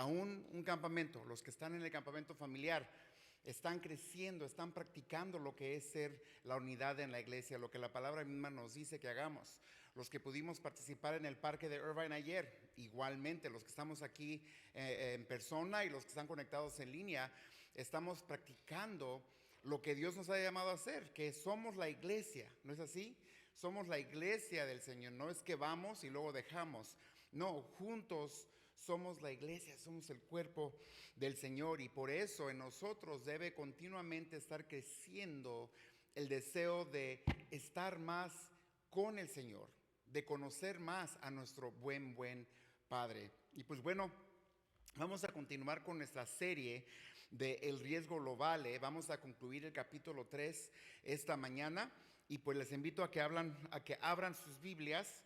aún un campamento, los que están en el campamento familiar, están creciendo, están practicando lo que es ser la unidad en la iglesia, lo que la palabra misma nos dice que hagamos. Los que pudimos participar en el parque de Irvine ayer, igualmente, los que estamos aquí en persona y los que están conectados en línea, estamos practicando lo que Dios nos ha llamado a hacer, que somos la iglesia, ¿no es así? Somos la iglesia del Señor, no es que vamos y luego dejamos, no, juntos somos la iglesia, somos el cuerpo del Señor, y por eso en nosotros debe continuamente estar creciendo el deseo de estar más con el Señor, de conocer más a nuestro buen Padre. Y pues bueno, vamos a continuar con nuestra serie de El riesgo global. Vamos a concluir el capítulo 3 esta mañana, y pues les invito a que abran sus Biblias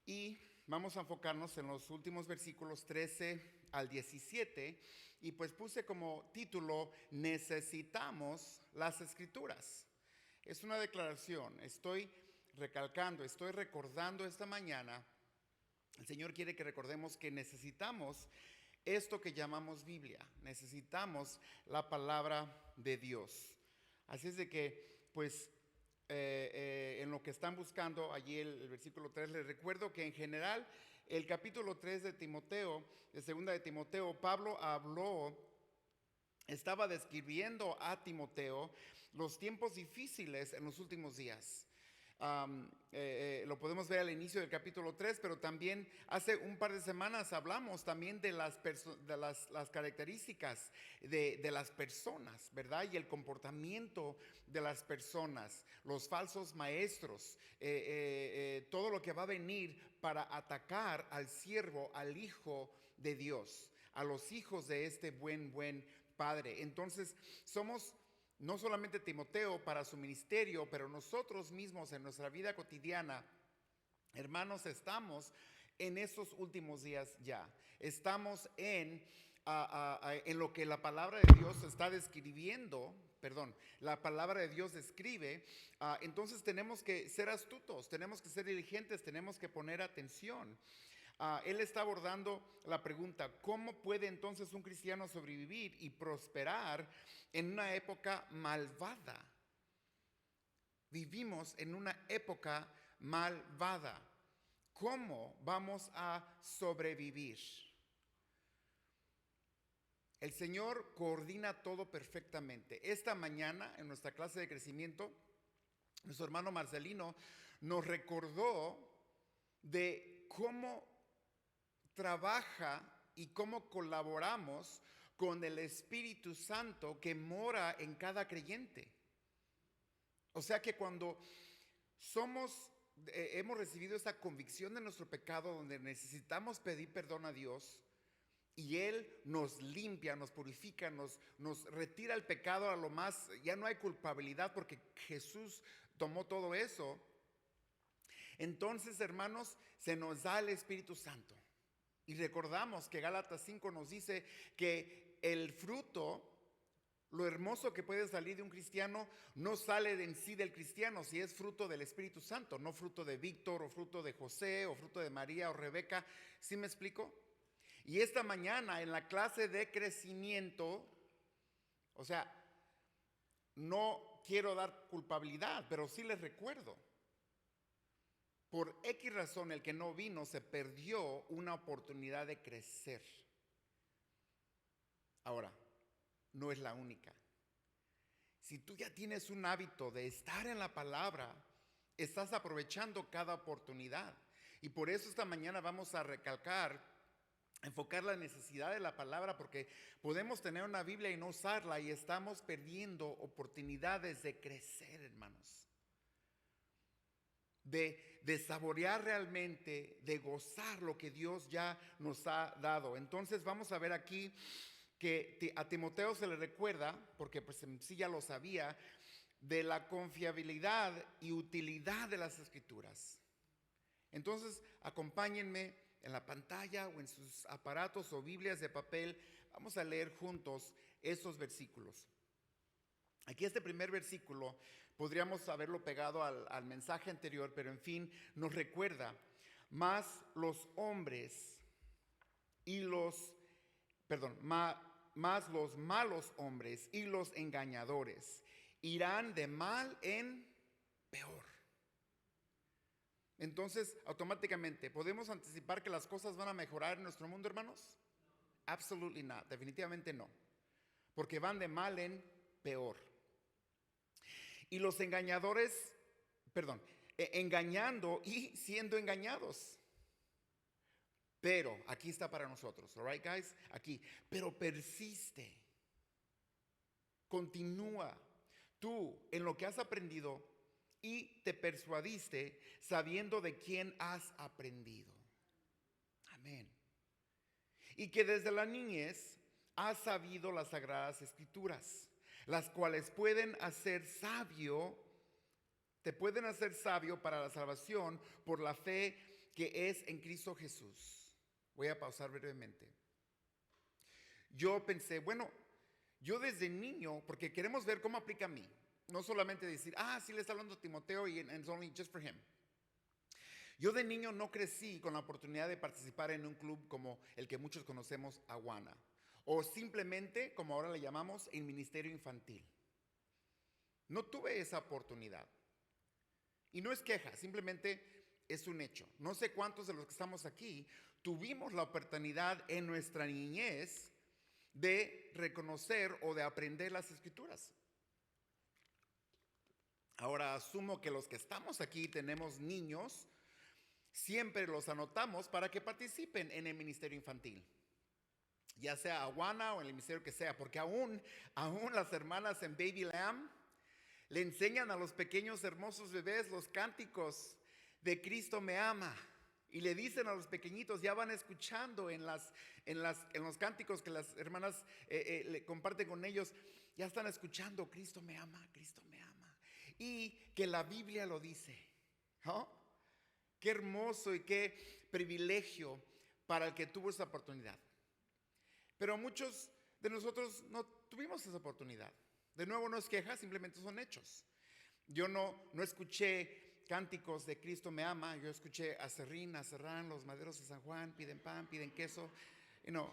y vamos a enfocarnos en los últimos versículos 13 al 17, y pues puse como título: necesitamos las Escrituras. Es una declaración, estoy recordando esta mañana. El Señor quiere que recordemos que necesitamos esto que llamamos Biblia, necesitamos la palabra de Dios. Así es de que, pues, en lo que están buscando allí el versículo 3, les recuerdo que en general el capítulo 3 de Timoteo, de segunda de Timoteo, Pablo estaba describiendo a Timoteo los tiempos difíciles en los últimos días. Lo podemos ver al inicio del capítulo 3, pero también hace un par de semanas hablamos también de las características de las personas, ¿verdad? Y el comportamiento de las personas, los falsos maestros, todo lo que va a venir para atacar al siervo, al Hijo de Dios, a los hijos de este buen Padre. Entonces somos no solamente Timoteo para su ministerio, pero nosotros mismos en nuestra vida cotidiana, hermanos, estamos en esos últimos días ya. Estamos en lo que la palabra de Dios está describiendo, la palabra de Dios describe. Entonces tenemos que ser astutos, tenemos que ser diligentes, tenemos que poner atención. Él está abordando la pregunta: ¿cómo puede entonces un cristiano sobrevivir y prosperar en una época malvada? Vivimos en una época malvada. ¿Cómo vamos a sobrevivir? El Señor coordina todo perfectamente. Esta mañana en nuestra clase de crecimiento, nuestro hermano Marcelino nos recordó de cómo trabaja y cómo colaboramos con el Espíritu Santo que mora en cada creyente. O sea que cuando hemos recibido esa convicción de nuestro pecado, donde necesitamos pedir perdón a Dios, y Él nos limpia, nos purifica, nos retira el pecado a lo más, ya no hay culpabilidad porque Jesús tomó todo eso. Entonces, hermanos, se nos da el Espíritu Santo. Y recordamos que Gálatas 5 nos dice que el fruto, lo hermoso que puede salir de un cristiano, no sale de en sí del cristiano, si es fruto del Espíritu Santo, no fruto de Víctor o fruto de José o fruto de María o Rebeca. ¿Sí me explico? Y esta mañana en la clase de crecimiento, o sea, no quiero dar culpabilidad, pero sí les recuerdo: por X razón el que no vino se perdió una oportunidad de crecer. Ahora, no es la única. Si tú ya tienes un hábito de estar en la palabra, estás aprovechando cada oportunidad. Y por eso esta mañana vamos a enfocar la necesidad de la palabra, porque podemos tener una Biblia y no usarla, y estamos perdiendo oportunidades de crecer, hermanos. De saborear realmente, de gozar lo que Dios ya nos ha dado. Entonces vamos a ver aquí que a Timoteo se le recuerda, porque pues en sí ya lo sabía, de la confiabilidad y utilidad de las Escrituras. Entonces acompáñenme en la pantalla o en sus aparatos o Biblias de papel. Vamos a leer juntos estos versículos. Aquí este primer versículo podríamos haberlo pegado al mensaje anterior, pero en fin, nos recuerda: más los hombres y los perdón, más los malos hombres y los engañadores irán de mal en peor. Entonces, automáticamente, ¿podemos anticipar que las cosas van a mejorar en nuestro mundo, hermanos? Absolutely not, definitivamente no, porque van de mal en peor. Y los engañadores, perdón, engañando y siendo engañados. Pero, aquí está para nosotros, all right, guys, aquí, pero persiste, continúa tú en lo que has aprendido y te persuadiste sabiendo de quién has aprendido. Amén. Y que desde la niñez has sabido las sagradas escrituras, las cuales te pueden hacer sabio para la salvación por la fe que es en Cristo Jesús. Voy a pausar brevemente. Yo pensé, bueno, yo desde niño, porque queremos ver cómo aplica a mí, no solamente decir, sí le está hablando a Timoteo y it's only just for him. Yo de niño no crecí con la oportunidad de participar en un club como el que muchos conocemos, Awana, o simplemente, como ahora le llamamos, el ministerio infantil. No tuve esa oportunidad. Y no es queja, simplemente es un hecho. No sé cuántos de los que estamos aquí tuvimos la oportunidad en nuestra niñez de reconocer o de aprender las escrituras. Ahora asumo que los que estamos aquí tenemos niños, siempre los anotamos para que participen en el ministerio infantil, ya sea Awana o en el ministerio que sea, porque aún las hermanas en Baby Lamb le enseñan a los pequeños hermosos bebés los cánticos de Cristo me ama. Y le dicen a los pequeñitos, ya van escuchando en los cánticos que las hermanas le comparten con ellos, ya están escuchando, Cristo me ama, Cristo me ama. Y que la Biblia lo dice. ¿Oh? Qué hermoso y qué privilegio para el que tuvo esa oportunidad. Pero muchos de nosotros no tuvimos esa oportunidad. De nuevo, no es queja, simplemente son hechos. Yo no escuché cánticos de Cristo me ama. Yo escuché a Serrán, los maderos de San Juan, piden pan, piden queso.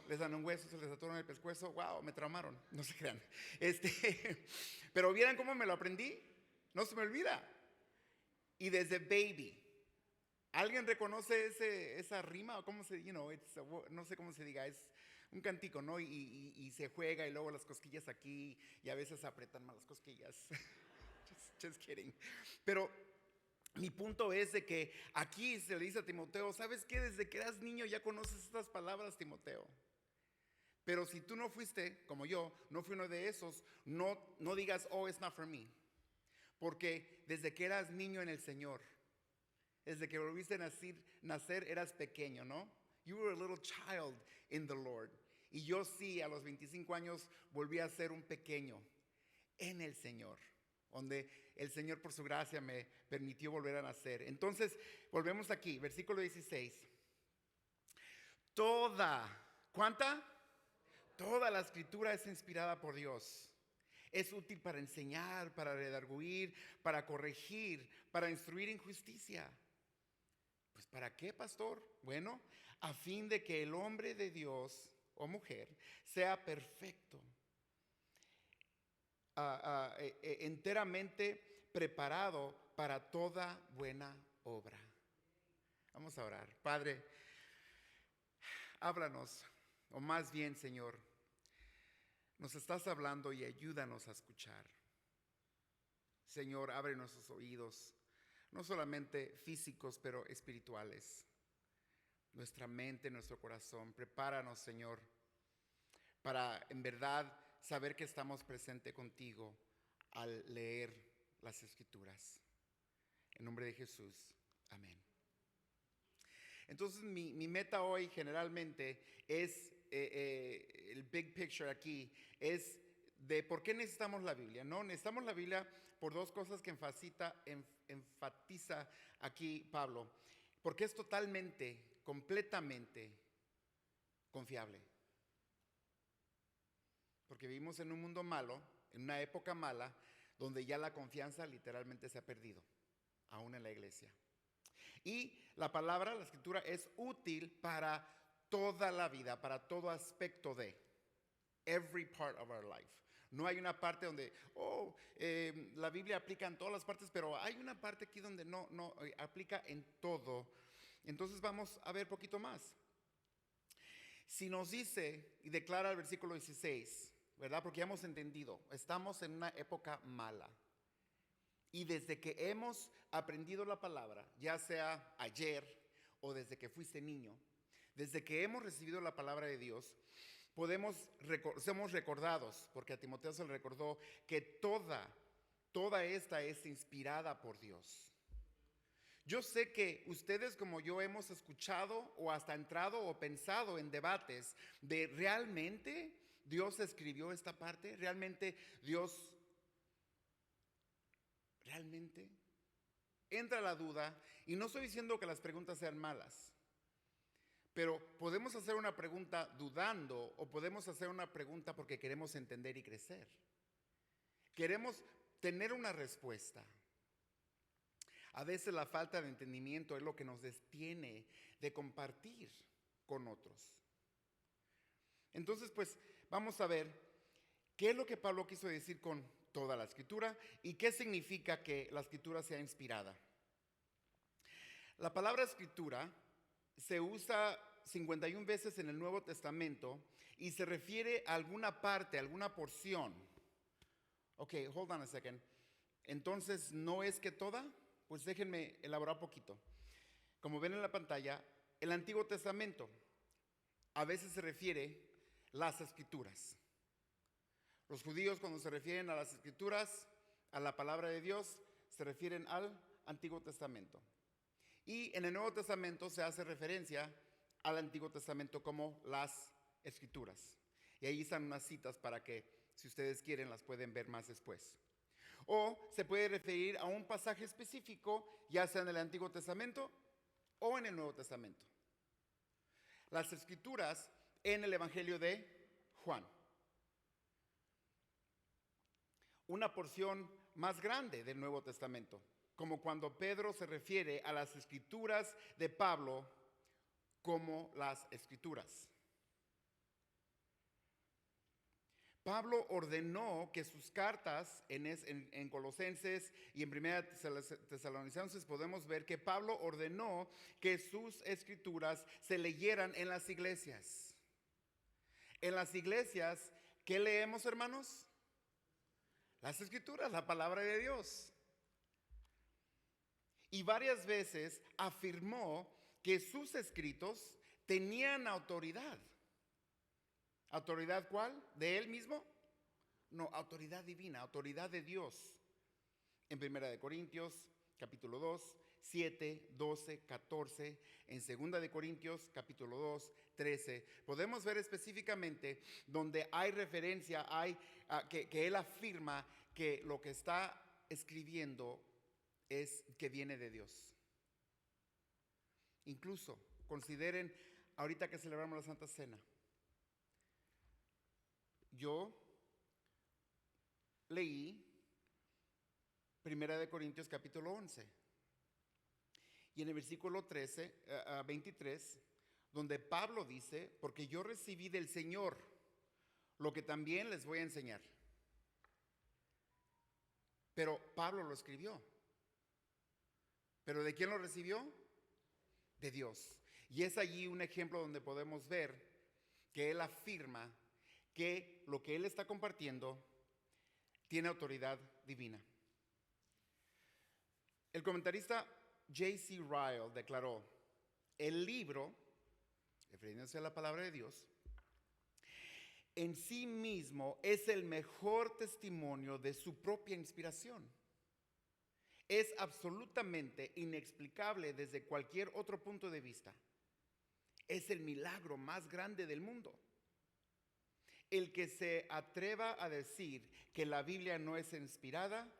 Les dan un hueso, se les atoran el pescuezo. Wow, me traumaron, no se crean. Pero ¿vieran cómo me lo aprendí? No se me olvida. Y desde baby. ¿Alguien reconoce esa rima? ¿O cómo se, no sé cómo se diga, es un cantico, ¿no? Y se juega y luego las cosquillas aquí y a veces apretan más las cosquillas. just kidding. Pero mi punto es de que aquí se le dice a Timoteo, ¿sabes qué? Desde que eras niño ya conoces estas palabras, Timoteo. Pero si tú no fuiste, como yo, no fui uno de esos, no digas, it's not for me. Porque desde que eras niño en el Señor, desde que volviste a nacer eras pequeño, ¿no? You were a little child in the Lord. Y yo sí, a los 25 años volví a ser un pequeño en el Señor, donde el Señor por su gracia me permitió volver a nacer. Entonces, volvemos aquí, versículo 16. ¿Cuánta? Toda la escritura es inspirada por Dios. Es útil para enseñar, para redarguir, para corregir, para instruir en justicia. Pues ¿para qué, pastor? Bueno, a fin de que el hombre de Dios o mujer sea perfecto, enteramente preparado para toda buena obra. Vamos a orar. Padre, háblanos, o más bien, Señor, nos estás hablando y ayúdanos a escuchar. Señor, abre nuestros oídos, no solamente físicos, pero espirituales. Nuestra mente, nuestro corazón. Prepáranos, Señor, para en verdad saber que estamos presentes contigo al leer las Escrituras. En nombre de Jesús. Amén. Entonces, mi meta hoy generalmente es, el big picture aquí, es de por qué necesitamos la Biblia. No, necesitamos la Biblia por dos cosas que enfatiza aquí Pablo. Porque es totalmente, completamente confiable. Porque vivimos en un mundo malo, en una época mala, donde ya la confianza literalmente se ha perdido, aún en la iglesia. Y la palabra, la escritura, es útil para toda la vida, para todo aspecto de. Every part of our life. No hay una parte donde, la Biblia aplica en todas las partes, pero hay una parte aquí donde no, aplica en todo. Entonces vamos a ver poquito más. Si nos dice y declara el versículo 16, ¿verdad? Porque ya hemos entendido, estamos en una época mala. Y desde que hemos aprendido la palabra, ya sea ayer o desde que fuiste niño, desde que hemos recibido la palabra de Dios, somos recordados, porque a Timoteo se le recordó que toda esta es inspirada por Dios. Yo sé que ustedes como yo hemos escuchado o hasta entrado o pensado en debates de ¿realmente Dios escribió esta parte? ¿Realmente Dios? ¿Realmente? Entra la duda, y no estoy diciendo que las preguntas sean malas, pero podemos hacer una pregunta dudando o podemos hacer una pregunta porque queremos entender y crecer. Queremos tener una respuesta. A veces la falta de entendimiento es lo que nos detiene de compartir con otros. Entonces, pues, vamos a ver qué es lo que Pablo quiso decir con toda la escritura y qué significa que la escritura sea inspirada. La palabra escritura se usa 51 veces en el Nuevo Testamento y se refiere a alguna parte, a alguna porción. Ok, hold on a second. Entonces, ¿no es que toda? Pues déjenme elaborar poquito. Como ven en la pantalla, el Antiguo Testamento a veces se refiere las escrituras. Los judíos, cuando se refieren a las escrituras, a la palabra de Dios, se refieren al Antiguo Testamento. Y en el Nuevo Testamento se hace referencia al Antiguo Testamento como las escrituras. Y ahí están unas citas para que, si ustedes quieren, las pueden ver más después. O se puede referir a un pasaje específico, ya sea en el Antiguo Testamento o en el Nuevo Testamento. Las escrituras en el Evangelio de Juan. Una porción más grande del Nuevo Testamento, como cuando Pedro se refiere a las escrituras de Pablo como las escrituras. Pablo ordenó que sus cartas en Colosenses y en Primera Tesalonicenses podemos ver que Pablo ordenó que sus escrituras se leyeran en las iglesias. En las iglesias, ¿qué leemos, hermanos? Las escrituras, la palabra de Dios. Y varias veces afirmó que sus escritos tenían autoridad. ¿Autoridad cuál? ¿De él mismo? No, autoridad divina, autoridad de Dios. En 1 Corintios, capítulo 2, 7, 12, 14. En 2 Corintios, capítulo 2, 13. Podemos ver específicamente donde hay referencia, que él afirma que lo que está escribiendo es que viene de Dios. Incluso, consideren, ahorita que celebramos la Santa Cena, yo leí 1 Corintios capítulo 11 y en el versículo 23, donde Pablo dice, porque yo recibí del Señor lo que también les voy a enseñar. Pero Pablo lo escribió. ¿Pero de quién lo recibió? De Dios. Y es allí un ejemplo donde podemos ver que él afirma que lo que él está compartiendo tiene autoridad divina. El comentarista J.C. Ryle declaró, el libro, refiriéndose a la palabra de Dios, en sí mismo es el mejor testimonio de su propia inspiración. Es absolutamente inexplicable desde cualquier otro punto de vista. Es el milagro más grande del mundo. El que se atreva a decir que la Biblia no es inspirada,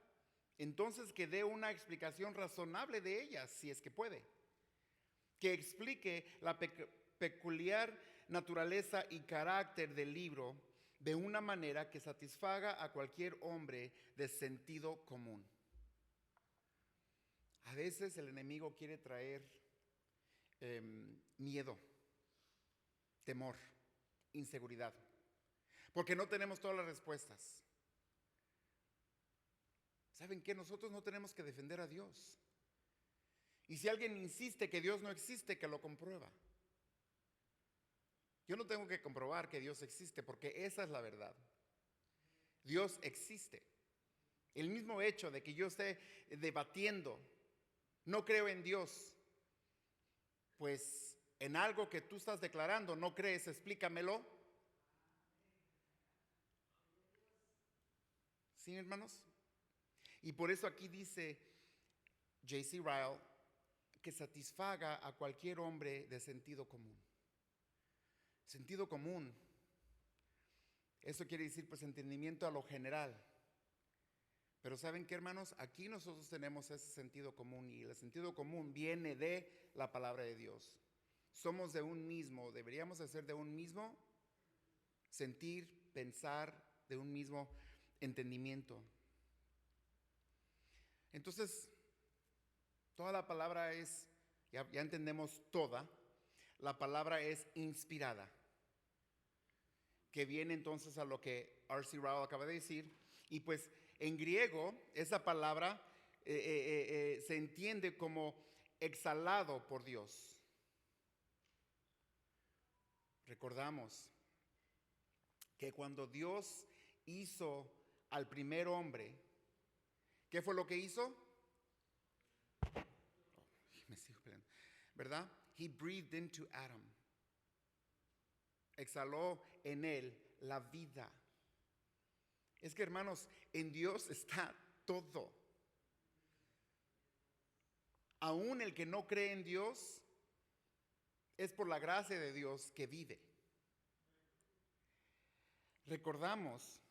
entonces que dé una explicación razonable de ella, si es que puede. Que explique la peculiar naturaleza y carácter del libro de una manera que satisfaga a cualquier hombre de sentido común. A veces el enemigo quiere traer miedo. temor, inseguridad, porque no tenemos todas las respuestas. ¿Saben qué? Nosotros no tenemos que defender a Dios. Y si alguien insiste que Dios no existe, que lo comprueba. Yo no tengo que comprobar que Dios existe, porque esa es la verdad. Dios existe. El mismo hecho de que yo esté debatiendo, no creo en Dios, pues en algo que tú estás declarando no crees, explícamelo. ¿Sí, hermanos? Y por eso aquí dice J.C. Ryle que satisfaga a cualquier hombre de sentido común. Sentido común, eso quiere decir pues entendimiento a lo general. Pero ¿saben qué, hermanos? Aquí nosotros tenemos ese sentido común, y el sentido común viene de la palabra de Dios. Somos de un mismo, deberíamos de ser de un mismo sentir, pensar, de un mismo entendimiento. Entonces, toda la palabra es, ya entendemos toda, la palabra es inspirada, que viene entonces a lo que R.C. Ryle acaba de decir, y pues en griego esa palabra se entiende como exhalado por Dios. Recordamos que cuando Dios hizo al primer hombre, ¿qué fue lo que hizo? Me sigo peleando, ¿verdad? He breathed into Adam. Exhaló en él la vida. Es que, hermanos, en Dios está todo. Aún el que no cree en Dios es por la gracia de Dios que vive. Recordamos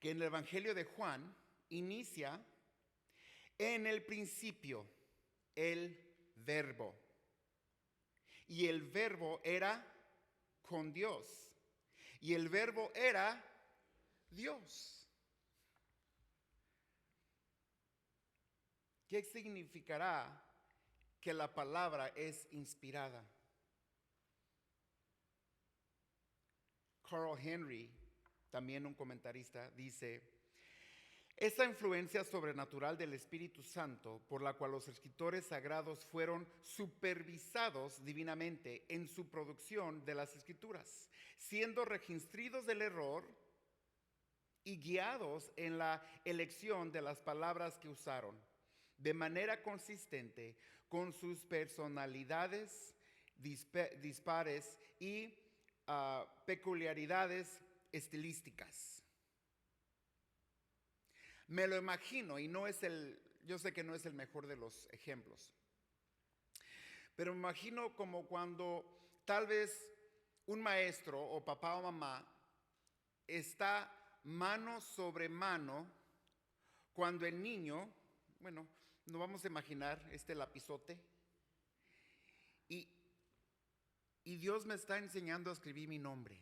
que en el Evangelio de Juan inicia: en el principio el verbo, y el verbo era con Dios, y el verbo era Dios. ¿Qué significará que la palabra es inspirada? Carl Henry, también un comentarista, dice: esa influencia sobrenatural del Espíritu Santo, por la cual los escritores sagrados fueron supervisados divinamente en su producción de las Escrituras, siendo registrados del error y guiados en la elección de las palabras que usaron, de manera consistente con sus personalidades dispares y peculiaridades estilísticas. Me lo imagino, y yo sé que no es el mejor de los ejemplos, pero me imagino como cuando tal vez un maestro o papá o mamá está mano sobre mano cuando el niño, bueno, nos vamos a imaginar este lapizote, y Dios me está enseñando a escribir mi nombre,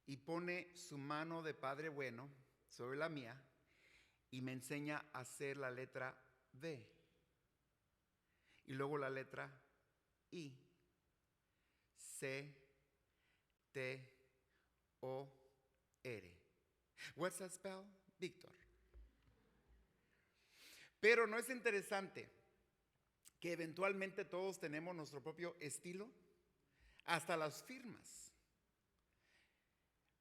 y pone su mano de Padre bueno sobre la mía, y me enseña a hacer la letra D, y luego la letra I, C, T, O, R. What's that spell? Víctor. Pero ¿no es interesante que eventualmente todos tenemos nuestro propio estilo? Hasta las firmas.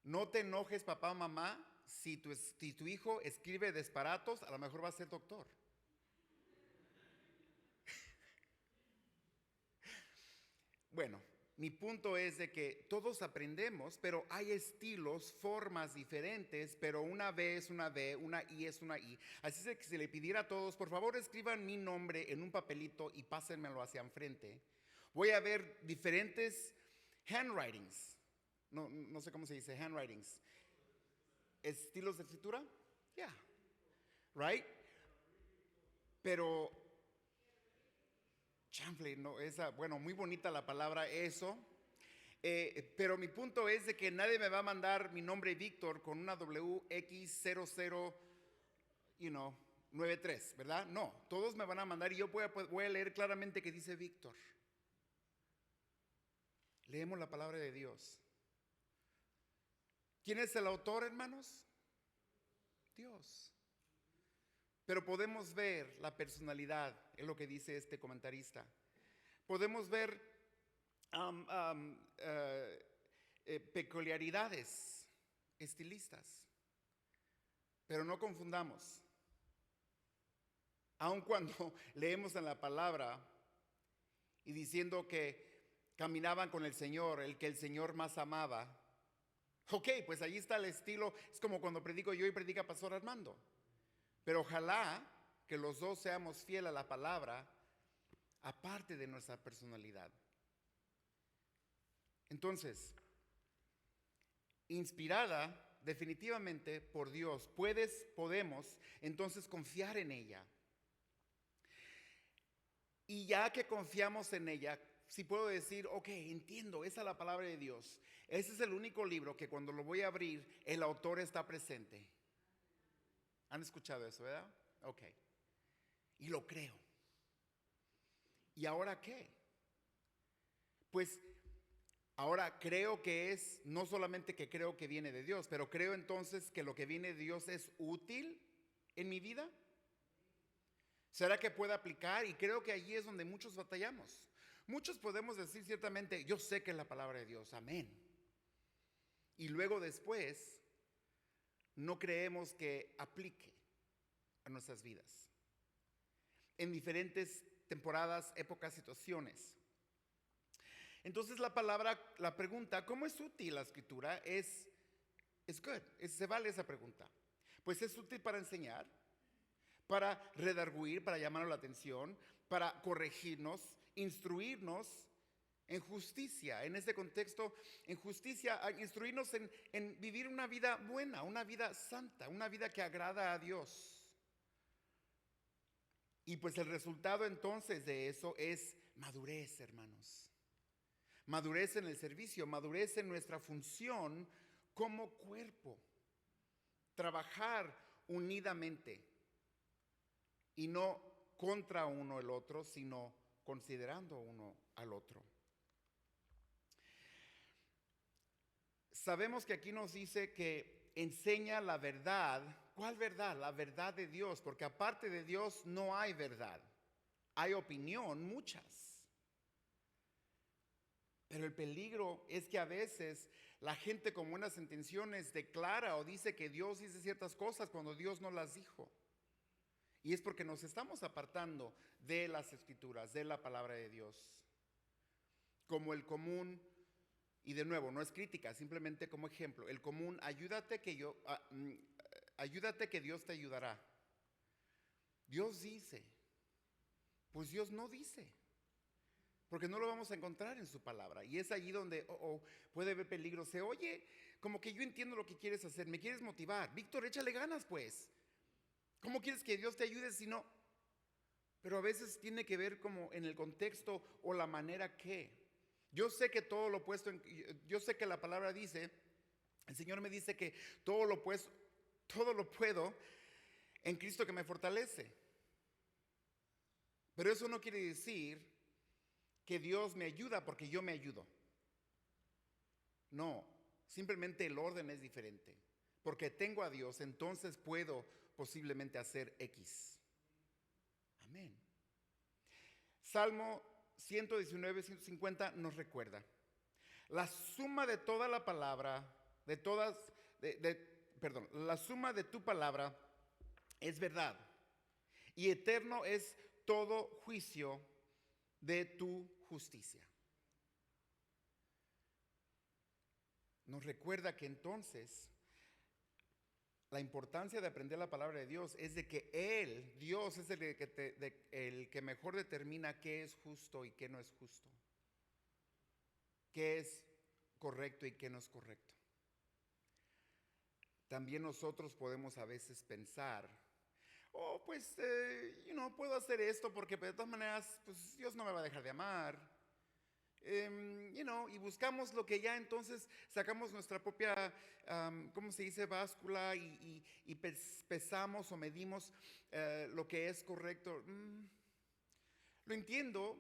No te enojes, papá o mamá, si tu hijo escribe disparatos, a lo mejor va a ser doctor. Bueno, mi punto es de que todos aprendemos, pero hay estilos, formas diferentes, pero una B es una B, una I es una I. Así es que si le pidiera a todos, por favor escriban mi nombre en un papelito y pásenmelo hacia enfrente, voy a ver diferentes handwritings. No sé cómo se dice, handwritings. ¿Estilos de escritura? Yeah. Right? Pero, chanfle, no, bueno, muy bonita la palabra eso. Pero mi punto es de que nadie me va a mandar mi nombre Víctor con una WX00, 93, ¿verdad? No, todos me van a mandar y yo voy a leer claramente que dice Víctor. Leemos la palabra de Dios. ¿Quién es el autor, hermanos? Dios. Pero podemos ver la personalidad, es lo que dice este comentarista. Podemos ver peculiaridades estilistas, pero no confundamos. Aun cuando leemos en la palabra y diciendo que caminaban con el Señor, el que el Señor más amaba, ok, pues ahí está el estilo. Es como cuando predico yo y predica Pastor Armando. Pero ojalá que los dos seamos fieles a la palabra, aparte de nuestra personalidad. Entonces, inspirada definitivamente por Dios, podemos entonces confiar en ella. Y ya que confiamos en ella, si puedo decir, ok, entiendo, esa es la palabra de Dios. Ese es el único libro que cuando lo voy a abrir, el autor está presente. ¿Han escuchado eso, verdad? Ok. Y lo creo. ¿Y ahora qué? Pues ahora creo que es, no solamente que creo que viene de Dios, pero creo entonces que lo que viene de Dios es útil en mi vida. ¿Será que puede aplicar? Y creo que allí es donde muchos batallamos. Muchos podemos decir ciertamente, yo sé que es la palabra de Dios, amén. Y luego después, no creemos que aplique a nuestras vidas. En diferentes temporadas, épocas, situaciones. Entonces la pregunta, ¿cómo es útil la escritura? Es good, se vale esa pregunta. Pues es útil para enseñar, para redarguir, para llamar la atención, para corregirnos, instruirnos en justicia. En este contexto, en justicia, instruirnos en vivir una vida buena, una vida santa, una vida que agrada a Dios. Y pues el resultado entonces de eso es madurez, hermanos. Madurez en el servicio, madurez en nuestra función como cuerpo. Trabajar unidamente y no contra uno el otro, sino considerando uno al otro. Sabemos que aquí nos dice que enseña la verdad. ¿Cuál verdad? La verdad de Dios, porque aparte de Dios no hay verdad. Hay opinión, muchas. Pero el peligro es que a veces la gente con buenas intenciones declara o dice que Dios dice ciertas cosas cuando Dios no las dijo. Y es porque nos estamos apartando de las escrituras, de la palabra de Dios. Como el común, y de nuevo, no es crítica, simplemente como ejemplo, el común, ayúdate que Dios te ayudará. Dios dice, pues Dios no dice. Porque no lo vamos a encontrar en su palabra. Y es allí donde puede haber peligro. Se oye, como que yo entiendo lo que quieres hacer. Me quieres motivar. Víctor, échale ganas pues. ¿Cómo quieres que Dios te ayude si no? Pero a veces tiene que ver como en el contexto o la manera que. Yo sé que todo lo puesto yo sé que la palabra dice, el Señor me dice que todo lo puedo en Cristo que me fortalece. Pero eso no quiere decir que Dios me ayuda porque yo me ayudo. No, simplemente el orden es diferente. Porque tengo a Dios, entonces puedo posiblemente hacer X. Amén. Salmo 119, 150 nos recuerda. La suma de toda la palabra, la suma de tu palabra es verdad. Y eterno es todo juicio de tu justicia. Nos recuerda que entonces la importancia de aprender la palabra de Dios es de que Dios es el que mejor determina qué es justo y qué no es justo, qué es correcto y qué no es correcto. También nosotros podemos a veces pensar, pues, puedo hacer esto porque de todas maneras, pues Dios no me va a dejar de amar. Y buscamos lo que ya entonces sacamos nuestra propia, ¿cómo se dice? Báscula y pesamos o medimos lo que es correcto. Lo entiendo,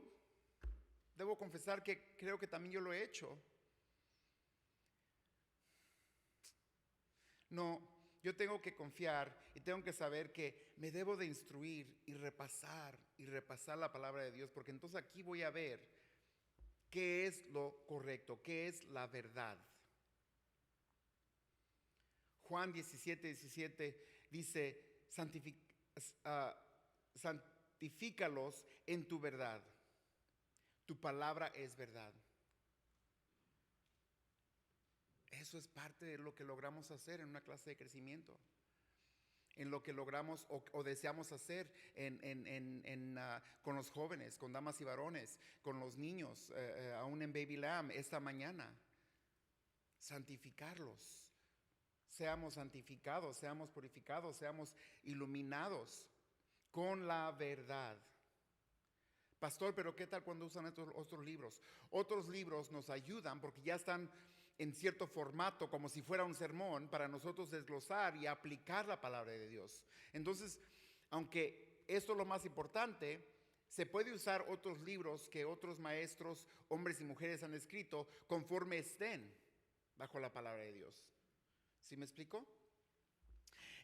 Debo confesar que creo que también yo lo he hecho. No, yo tengo que confiar y tengo que saber que me debo de instruir y repasar la palabra de Dios, porque entonces aquí voy a ver qué es lo correcto, qué es la verdad. Juan 17:17 dice, santifícalos en tu verdad. Tu palabra es verdad. Eso es parte de lo que logramos hacer en una clase de crecimiento, en lo que logramos o deseamos hacer con los jóvenes, con damas y varones, con los niños, aún en Baby Lamb esta mañana. Santificarlos. Seamos santificados, seamos purificados, seamos iluminados con la verdad. Pastor, pero ¿qué tal cuando usan estos otros libros? Otros libros nos ayudan porque ya están en cierto formato, como si fuera un sermón, para nosotros desglosar y aplicar la palabra de Dios. Entonces, aunque esto es lo más importante, se puede usar otros libros que otros maestros, hombres y mujeres han escrito conforme estén bajo la palabra de Dios. ¿Sí me explico?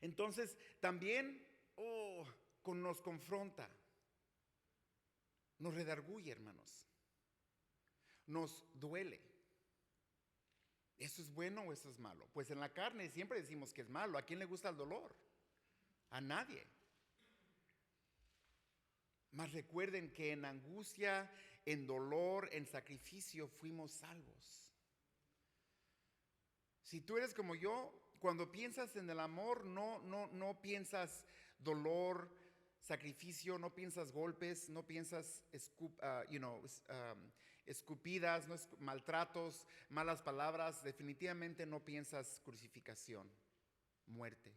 Entonces, también nos confronta, nos redarguye, hermanos, nos duele. ¿Eso es bueno o eso es malo? Pues en la carne siempre decimos que es malo. ¿A quién le gusta el dolor? A nadie. Mas recuerden que en angustia, en dolor, en sacrificio fuimos salvos. Si tú eres como yo, cuando piensas en el amor, no piensas dolor, sacrificio, no piensas golpes, no piensas escupidas, maltratos, malas palabras. Definitivamente no piensas crucificación, muerte.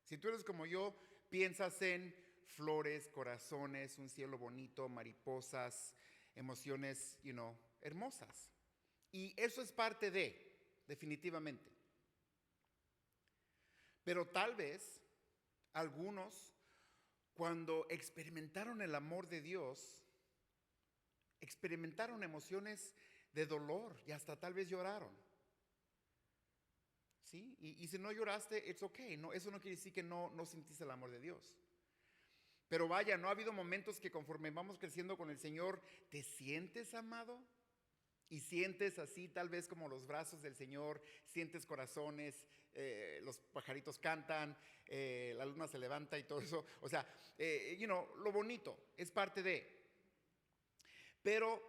Si tú eres como yo, piensas en flores, corazones, un cielo bonito, mariposas, emociones, hermosas. Y eso es parte de, definitivamente. Pero tal vez algunos, cuando experimentaron el amor de Dios, experimentaron emociones de dolor y hasta tal vez lloraron. ¿Sí? Y si no lloraste, it's okay. No, eso no quiere decir que no sentiste el amor de Dios. Pero vaya, ¿no ha habido momentos que conforme vamos creciendo con el Señor, te sientes amado? Y sientes así tal vez como los brazos del Señor, sientes corazones, los pajaritos cantan, la luna se levanta y todo eso. O sea, lo bonito es parte de. Pero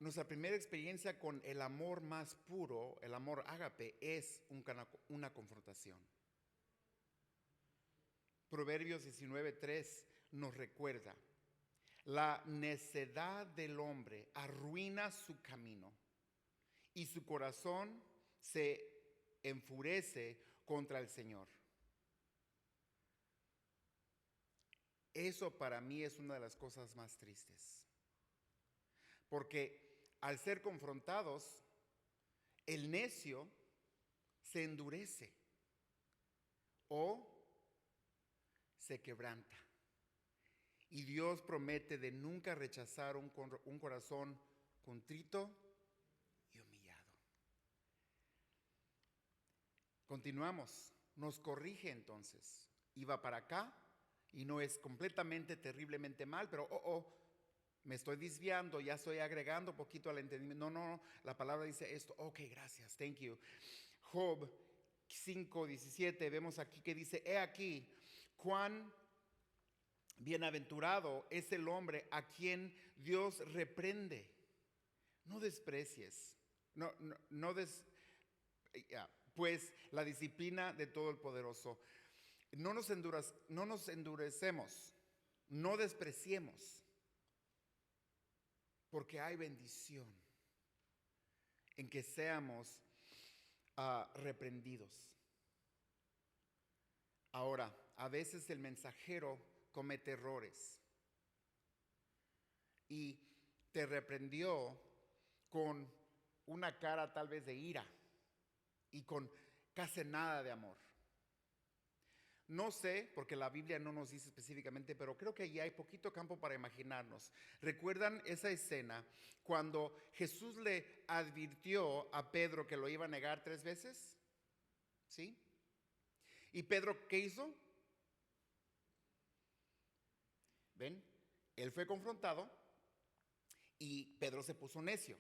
nuestra primera experiencia con el amor más puro, el amor ágape, es una confrontación. Proverbios 19:3 nos recuerda: la necedad del hombre arruina su camino y su corazón se enfurece contra el Señor. Eso para mí es una de las cosas más tristes. Porque al ser confrontados, el necio se endurece o se quebranta. Y Dios promete de nunca rechazar un corazón contrito y humillado. Continuamos. Nos corrige entonces. Y va para acá y no es completamente, terriblemente mal, pero me estoy desviando, ya estoy agregando poquito al entendimiento. No, la palabra dice esto. Ok, gracias, thank you. Job 5:17, vemos aquí que dice: he aquí, cuán bienaventurado es el hombre a quien Dios reprende. No desprecies, pues la disciplina de todo el poderoso. No nos endurecemos, no despreciemos, porque hay bendición en que seamos reprendidos. Ahora, a veces el mensajero comete errores y te reprendió con una cara tal vez de ira y con casi nada de amor. No sé, porque la Biblia no nos dice específicamente, pero creo que allí hay poquito campo para imaginarnos. ¿Recuerdan esa escena cuando Jesús le advirtió a Pedro que lo iba a negar 3 veces? ¿Sí? ¿Y Pedro qué hizo? ¿Ven? Él fue confrontado y Pedro se puso necio.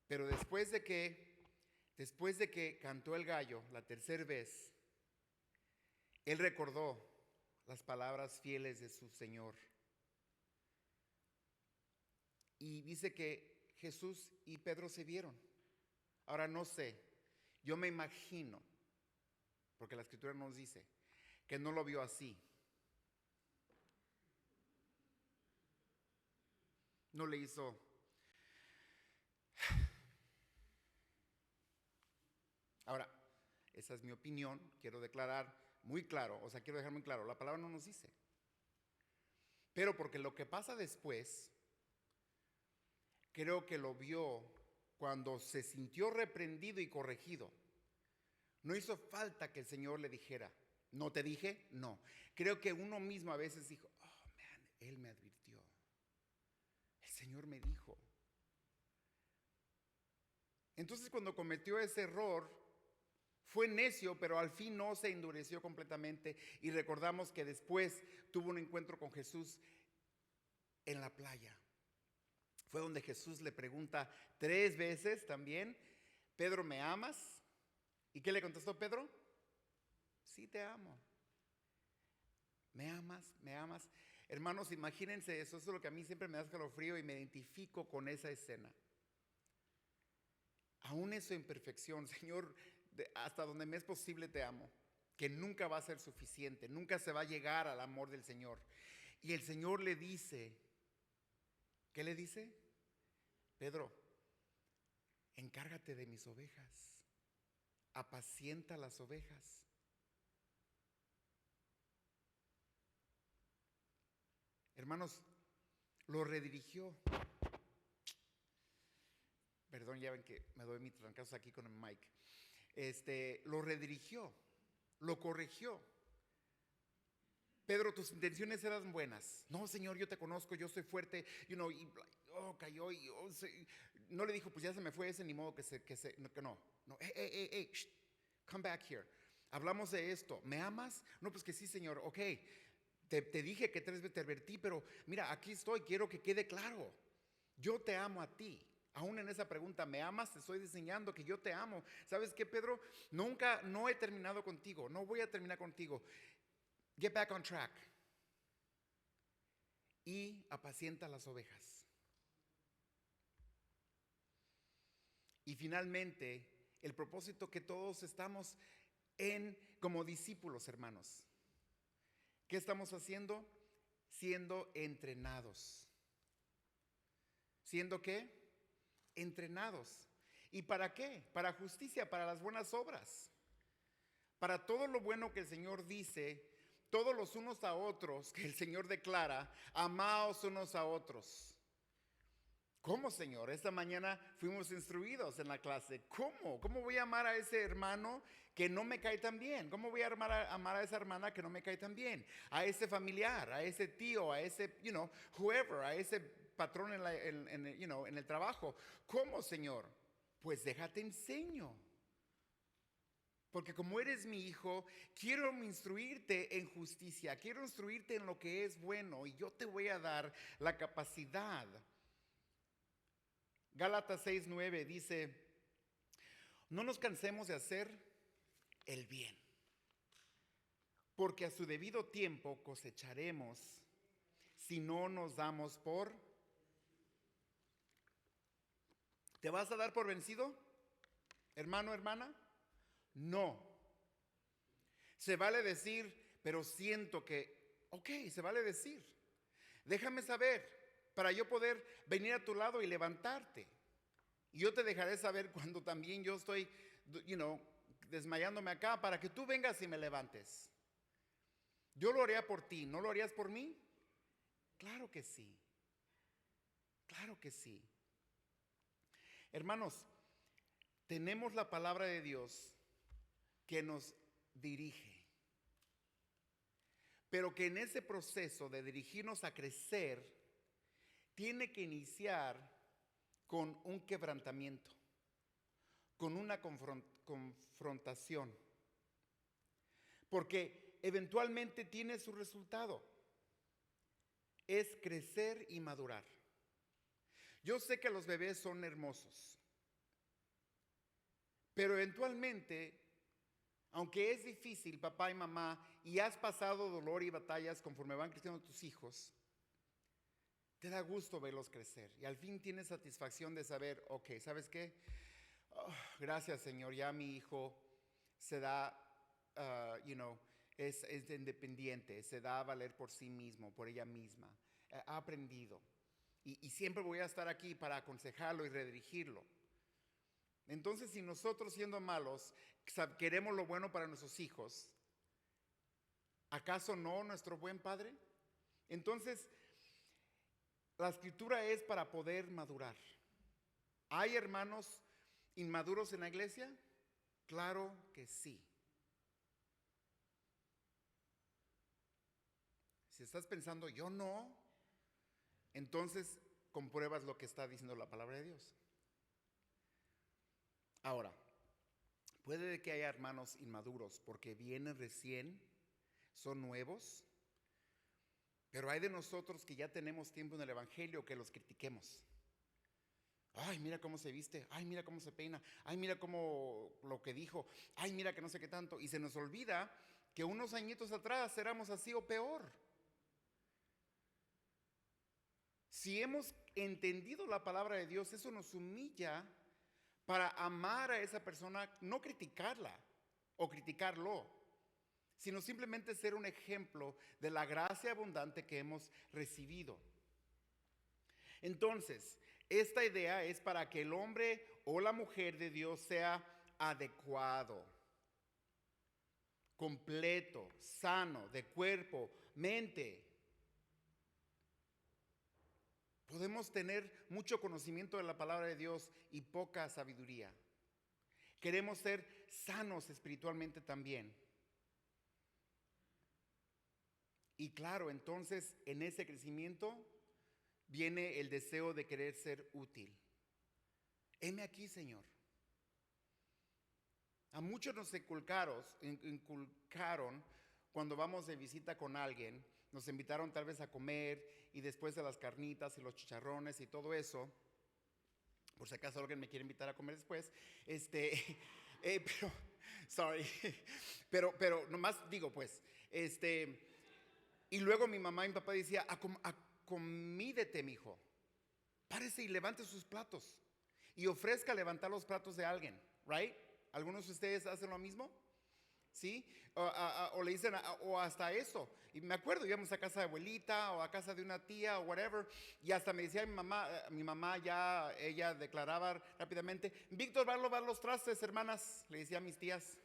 Pero después de que cantó el gallo la tercera vez, él recordó las palabras fieles de su Señor. Y dice que Jesús y Pedro se vieron. Ahora no sé, yo me imagino, porque la Escritura nos dice que no lo vio así. No le hizo. Ahora, esa es mi opinión, quiero declarar muy claro, o sea, quiero dejar muy claro, la palabra no nos dice. Pero porque lo que pasa después, creo que lo vio cuando se sintió reprendido y corregido. No hizo falta que el Señor le dijera, ¿no te dije? No. Creo que uno mismo a veces dijo, oh, man, Él me advirtió. El Señor me dijo. Entonces cuando cometió ese error, fue necio, pero al fin no se endureció completamente. Y recordamos que después tuvo un encuentro con Jesús en la playa. Fue donde Jesús le pregunta 3 veces también, Pedro, ¿me amas? ¿Y qué le contestó Pedro? Sí, te amo. ¿Me amas? ¿Me amas? Hermanos, imagínense eso. Eso es lo que a mí siempre me da escalofrío y me identifico con esa escena. Aún eso en perfección, Señor, hasta donde me es posible te amo, que nunca va a ser suficiente, nunca se va a llegar al amor del Señor. Y el Señor le dice, ¿qué le dice? Pedro, encárgate de mis ovejas, apacienta las ovejas. Hermanos, lo redirigió. Perdón, ya ven que me doy mi trancazo aquí con el mic. Lo redirigió, lo corrigió. Pedro, tus intenciones eran buenas. No, Señor, yo te conozco, yo soy fuerte, y cayó y no le dijo, pues ya se me fue ese, ni modo que no. Hey, come back here. Hablamos de esto. ¿Me amas? No, pues que sí, Señor. Ok, te dije que 3 veces te advertí, pero mira, aquí estoy, quiero que quede claro. Yo te amo a ti. Aún en esa pregunta, ¿me amas? Te estoy enseñando que yo te amo. ¿Sabes qué, Pedro? No he terminado contigo, no voy a terminar contigo. Get back on track. Y apacienta las ovejas. Y finalmente, el propósito que todos estamos como discípulos, hermanos. ¿Qué estamos haciendo? Siendo entrenados. ¿Siendo qué? Entrenados. ¿Y para qué? Para justicia, para las buenas obras. Para todo lo bueno que el Señor dice, todos los unos a otros que el Señor declara, amaos unos a otros. ¿Cómo, Señor? Esta mañana fuimos instruidos en la clase. ¿Cómo? ¿Cómo voy a amar a ese hermano que no me cae tan bien? ¿Cómo voy a amar a esa hermana que no me cae tan bien? A ese familiar, a ese tío, a ese, whoever, a ese patrón en el trabajo. ¿Cómo, Señor? Pues déjate enseño. Porque como eres mi hijo, quiero instruirte en justicia, quiero instruirte en lo que es bueno y yo te voy a dar la capacidad. Gálatas 6:9 dice, no nos cansemos de hacer el bien, porque a su debido tiempo cosecharemos si no nos damos por... ¿Te vas a dar por vencido, hermano, hermana? No. Se vale decir, pero siento que, ok, se vale decir. Déjame saber para yo poder venir a tu lado y levantarte. Y yo te dejaré saber cuando también yo estoy, desmayándome acá para que tú vengas y me levantes. Yo lo haría por ti, ¿no lo harías por mí? Claro que sí. Claro que sí. Hermanos, tenemos la palabra de Dios que nos dirige, pero que en ese proceso de dirigirnos a crecer, tiene que iniciar con un quebrantamiento, con una confrontación, porque eventualmente tiene su resultado, es crecer y madurar. Yo sé que los bebés son hermosos, pero eventualmente, aunque es difícil, papá y mamá, y has pasado dolor y batallas conforme van creciendo tus hijos, te da gusto verlos crecer y al fin tienes satisfacción de saber, ok, ¿sabes qué? Oh, gracias, Señor, ya mi hijo se da, es independiente, se da a valer por sí mismo, por ella misma, ha aprendido y siempre voy a estar aquí para aconsejarlo y redirigirlo. Entonces, si nosotros siendo malos queremos lo bueno para nuestros hijos, ¿acaso no nuestro buen Padre? Entonces, la escritura es para poder madurar. ¿Hay hermanos inmaduros en la iglesia? Claro que sí. Si estás pensando, yo no, entonces compruebas lo que está diciendo la palabra de Dios. Ahora, puede que haya hermanos inmaduros porque vienen recién, son nuevos, pero hay de nosotros que ya tenemos tiempo en el evangelio que los critiquemos. Ay, mira cómo se viste, ay, mira cómo se peina, ay, mira cómo lo que dijo, ay, mira que no sé qué tanto. Y se nos olvida que unos añitos atrás éramos así o peor. Si hemos entendido la palabra de Dios, eso nos humilla para amar a esa persona, no criticarla o criticarlo, sino simplemente ser un ejemplo de la gracia abundante que hemos recibido. Entonces, esta idea es para que el hombre o la mujer de Dios sea adecuado, completo, sano, de cuerpo, mente. Podemos tener mucho conocimiento de la palabra de Dios y poca sabiduría. Queremos ser sanos espiritualmente también. Y claro, entonces en ese crecimiento viene el deseo de querer ser útil. Heme aquí, Señor. A muchos nos inculcaron cuando vamos de visita con alguien, nos invitaron tal vez a comer y después de las carnitas y los chicharrones y todo eso, por si acaso alguien me quiere invitar a comer después, pero, sorry, pero nomás digo pues, y luego mi mamá y mi papá decía, acomídete, mijo, párese y levante sus platos y ofrezca levantar los platos de alguien, right? ¿Algunos de ustedes hacen lo mismo? ¿Sí? O le dicen, o hasta eso. Y me acuerdo, íbamos a casa de abuelita o a casa de una tía o whatever, y hasta me decía mi mamá ya, ella declaraba rápidamente, Víctor va a lavar los trastes, hermanas, le decía a mis tías.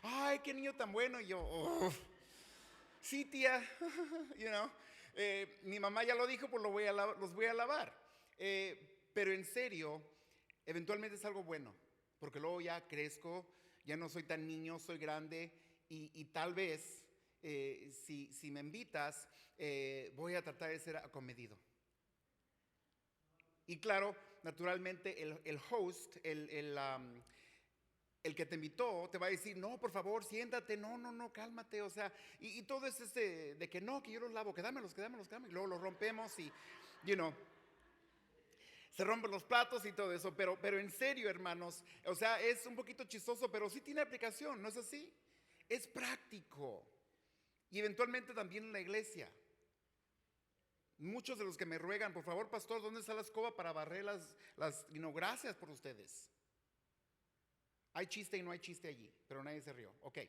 Ay, qué niño tan bueno. Y yo, oh, sí, tía, mi mamá ya lo dijo, pues los voy a lavar. Pero en serio, eventualmente es algo bueno, porque luego ya crezco, ya no soy tan niño, soy grande y tal vez si me invitas, voy a tratar de ser acomedido. Y claro, naturalmente el host, el que te invitó te va a decir, no, por favor, siéntate, no, cálmate, o sea, y todo es de que no, que yo los lavo, que dámelos, y luego los rompemos y, se rompen los platos y todo eso, pero en serio, hermanos, o sea, es un poquito chistoso, pero sí tiene aplicación, ¿no es así? Es práctico. Y eventualmente también en la iglesia. Muchos de los que me ruegan, por favor, pastor, ¿dónde está la escoba para barrer gracias por ustedes. Hay chiste y no hay chiste allí, pero nadie se rió. Ok.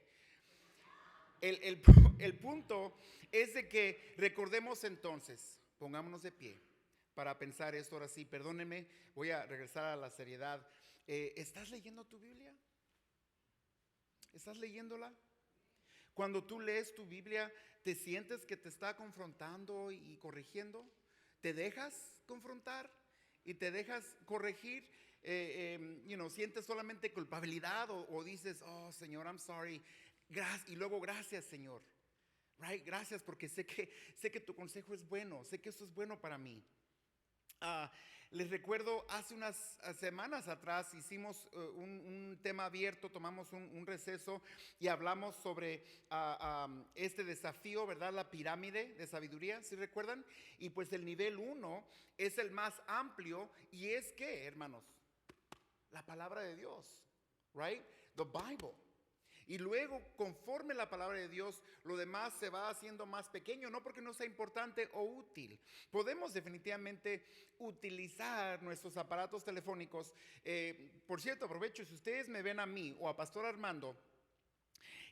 El punto es de que recordemos entonces, pongámonos de pie para pensar esto ahora sí. Perdónenme, voy a regresar a la seriedad. ¿Estás leyendo tu Biblia? ¿Estás leyéndola? Cuando tú lees tu Biblia, ¿te sientes que te está confrontando y corrigiendo? ¿Te dejas confrontar y te dejas corregir? sientes solamente culpabilidad o dices, oh Señor, I'm sorry, y luego gracias Señor, right? Gracias porque sé que tu consejo es bueno, sé que esto es bueno para mí. Les recuerdo, hace unas semanas atrás hicimos un tema abierto, tomamos un receso y hablamos sobre este desafío, ¿verdad? La pirámide de sabiduría, ¿sí recuerdan? Y pues el nivel 1 es el más amplio y es que, hermanos, la palabra de Dios, right? The Bible. Y luego, conforme la palabra de Dios, lo demás se va haciendo más pequeño, no porque no sea importante o útil. Podemos definitivamente utilizar nuestros aparatos telefónicos. Por cierto, aprovecho, si ustedes me ven a mí o a Pastor Armando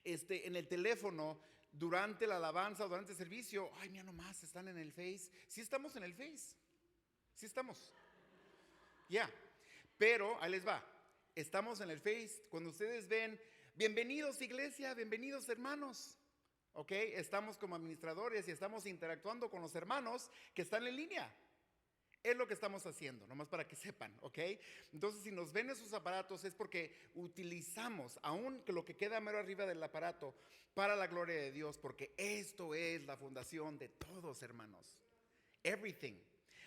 en el teléfono durante la alabanza o durante el servicio, ay, mira nomás, están en el Face. Sí estamos en el Face, sí estamos. Ya, pero ahí les va. Estamos en el Face. Cuando ustedes ven, bienvenidos iglesia, bienvenidos hermanos. Ok, estamos como administradores y estamos interactuando con los hermanos que están en línea. Es lo que estamos haciendo, nomás para que sepan, ok. Entonces, si nos ven esos aparatos es porque utilizamos, aún lo que queda mero arriba del aparato, para la gloria de Dios, porque esto es la fundación de todos, hermanos. Everything.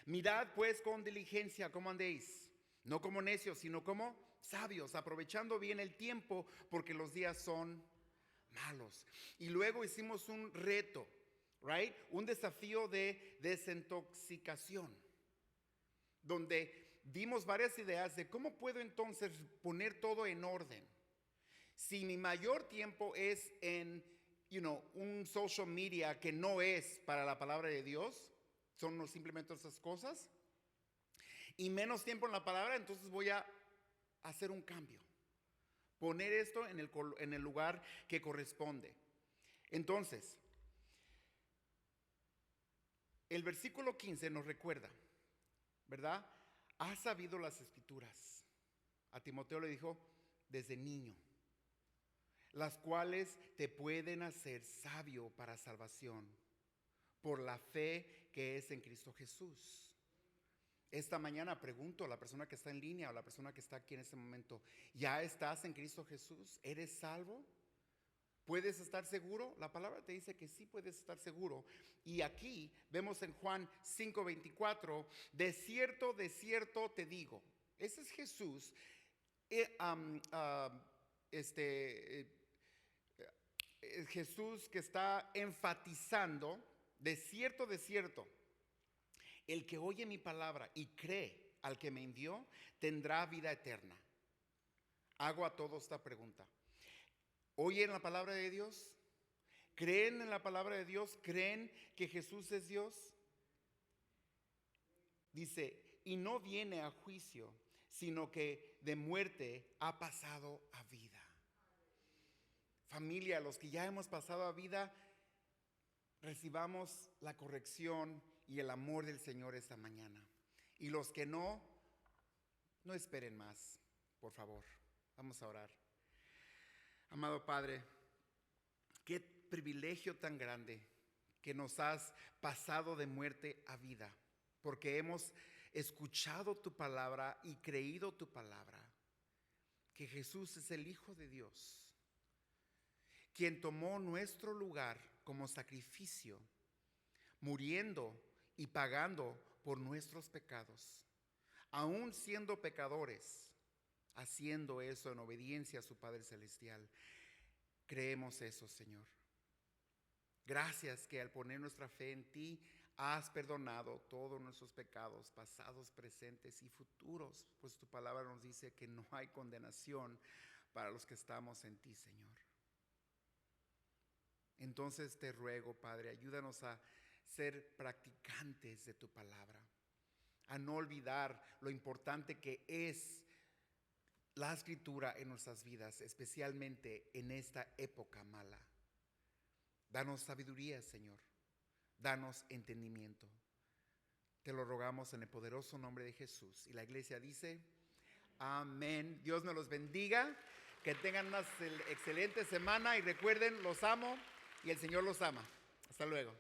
Mirad pues con diligencia cómo andéis, no como necios, sino como sabios, aprovechando bien el tiempo, porque los días son malos. Y luego hicimos un reto, right? Un desafío de desintoxicación, donde dimos varias ideas de cómo puedo entonces poner todo en orden. Si mi mayor tiempo es en, un social media que no es para la palabra de Dios, son simplemente esas cosas, y menos tiempo en la palabra, entonces voy a hacer un cambio, poner esto en el lugar que corresponde. Entonces, el versículo 15 nos recuerda, ¿verdad? Has sabido las escrituras. A Timoteo le dijo, desde niño, las cuales te pueden hacer sabio para salvación por la fe que es en Cristo Jesús. Esta mañana pregunto a la persona que está en línea o a la persona que está aquí en este momento, ¿ya estás en Cristo Jesús? ¿Eres salvo? ¿Puedes estar seguro? La palabra te dice que sí puedes estar seguro. Y aquí vemos en Juan 5:24, de cierto te digo. Ese es Jesús. Jesús que está enfatizando, de cierto, el que oye mi palabra y cree al que me envió, tendrá vida eterna. Hago a todos esta pregunta. ¿Oyen la palabra de Dios? ¿Creen en la palabra de Dios? ¿Creen que Jesús es Dios? Dice, y no viene a juicio, sino que de muerte ha pasado a vida. Familia, los que ya hemos pasado a vida, recibamos la corrección y el amor del Señor esta mañana. Y los que no esperen más, por favor. Vamos a orar. Amado Padre, qué privilegio tan grande que nos has pasado de muerte a vida, porque hemos escuchado tu palabra y creído tu palabra, que Jesús es el Hijo de Dios, quien tomó nuestro lugar como sacrificio, muriendo y pagando por nuestros pecados, aún siendo pecadores, haciendo eso en obediencia a su Padre Celestial. Creemos eso, Señor. Gracias que al poner nuestra fe en ti, has perdonado todos nuestros pecados, pasados, presentes y futuros, pues tu palabra nos dice que no hay condenación para los que estamos en ti, Señor. Entonces te ruego, Padre, ayúdanos a ser practicantes de tu palabra, a no olvidar lo importante que es la escritura en nuestras vidas, especialmente en esta época mala. Danos sabiduría, Señor, danos entendimiento. Te lo rogamos en el poderoso nombre de Jesús. Y la iglesia dice, amén. Dios nos los bendiga, que tengan una excelente semana y recuerden, los amo y el Señor los ama. Hasta luego.